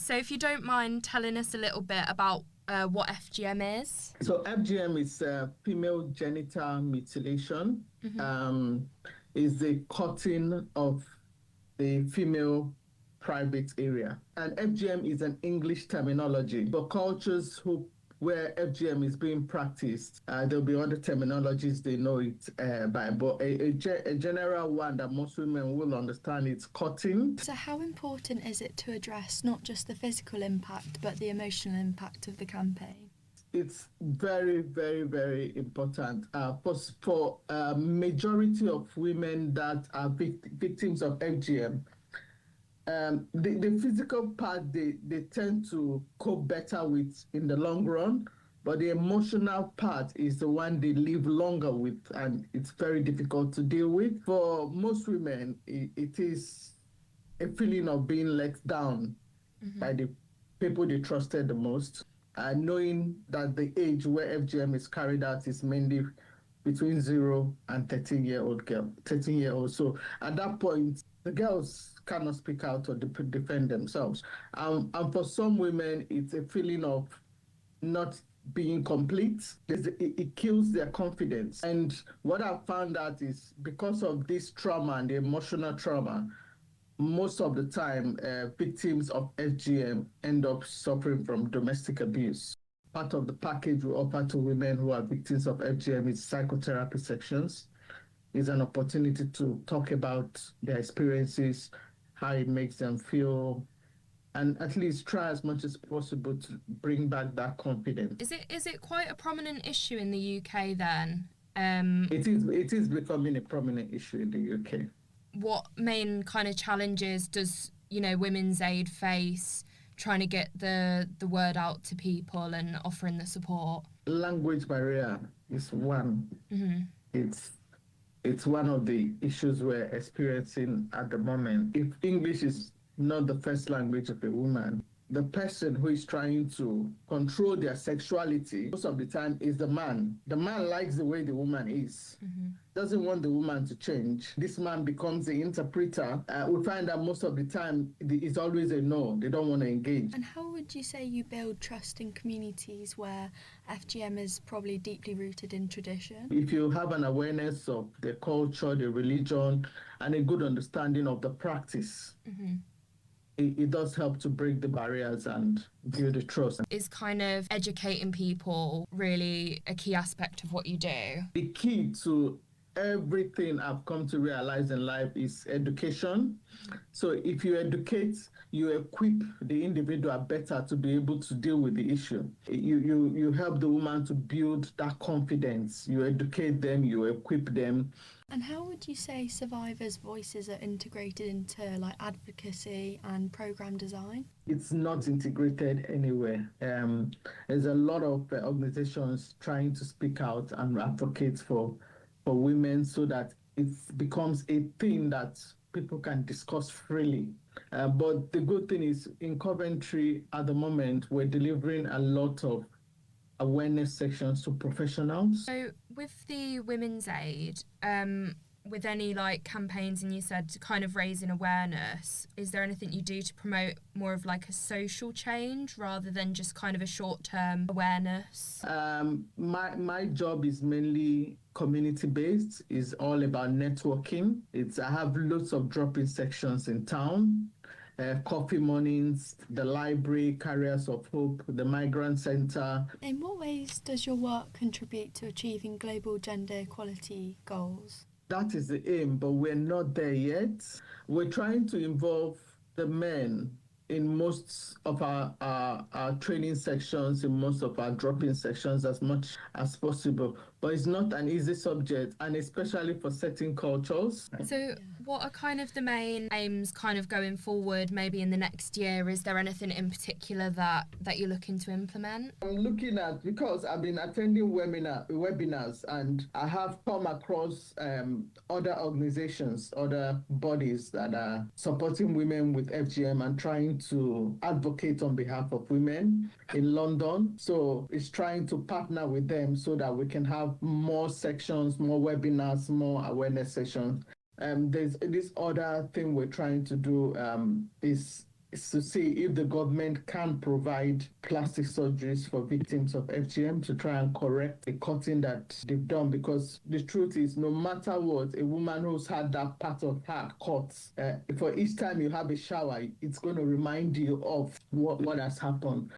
So if you don't mind telling us a little bit about what FGM is. So FGM is female genital mutilation. Is the cutting of the female private area. And FGM is an English terminology. For cultures where FGM is being practiced, there'll be other terminologies they know it by, but a general one that most women will understand is cutting. So how important is it to address not just the physical impact, but the emotional impact of the campaign? It's very, very, very important. For majority of women that are victims of FGM, the physical part they tend to cope better with in the long run, but the emotional part is the one they live longer with, and it's very difficult to deal with. For most women, it is a feeling of being let down by the people they trusted the most, and knowing that the age where FGM is carried out is mainly between 0 and 13-year-old. So at that point, the girls cannot speak out or defend themselves. And for some women, it's a feeling of not being complete. It kills their confidence. And what I've found out is because of this trauma and the emotional trauma, most of the time, victims of FGM end up suffering from domestic abuse. Part of the package we offer to women who are victims of FGM is psychotherapy sections. It's an opportunity to talk about their experiences, how it makes them feel, and at least try as much as possible to bring back that confidence. Is it quite a prominent issue in the UK then? It is becoming a prominent issue in the UK. What main kind of challenges does Women's Aid face trying to get the word out to people and offering the support? Language barrier is one. It's one of the issues we're experiencing at the moment. If English is not the first language of a woman, the person who is trying to control their sexuality most of the time is the man. The man likes the way the woman is, doesn't want the woman to change. This man becomes the interpreter. We find that most of the time it's always a no. They don't want to engage. And how would you say you build trust in communities where FGM is probably deeply rooted in tradition? If you have an awareness of the culture, the religion, and a good understanding of the practice, it does help to break the barriers and build the trust. Is kind of educating people really a key aspect of what you do? The key to everything I've come to realize in life is education. So if you educate, you equip the individual better to be able to deal with the issue. You help the woman to build that confidence. You educate them, you equip them. And how would you say survivors' voices are integrated into advocacy and program design? It's not integrated anywhere. There's a lot of organizations trying to speak out and advocate for women so that it becomes a thing that people can discuss freely. But the good thing is in Coventry at the moment, we're delivering a lot of awareness sections to professionals. So with the Women's Aid, with any campaigns, and you said kind of raising awareness, is there anything you do to promote more of a social change rather than just kind of a short-term awareness? My job is mainly community-based. It's all about networking. I have lots of drop-in sections in town. Coffee mornings, the library, Carriers of Hope, the Migrant Center. In what ways does your work contribute to achieving global gender equality goals? That is the aim, but we're not there yet. We're trying to involve the men in most of our training sections, in most of our drop-in sections as much as possible. But it's not an easy subject, and especially for certain cultures. So what are kind of the main aims kind of going forward, maybe in the next year? Is there anything in particular that you're looking to implement? I'm looking at, because I've been attending webinars, and I have come across other organizations, other bodies that are supporting women with FGM and trying to advocate on behalf of women in London. So it's trying to partner with them so that we can have more sections, more webinars, more awareness sessions. There's this other thing we're trying to do is is to see if the government can provide plastic surgeries for victims of FGM to try and correct the cutting that they've done. Because the truth is, no matter what, a woman who's had that part of her cut, for each time you have a shower, it's going to remind you of what has happened.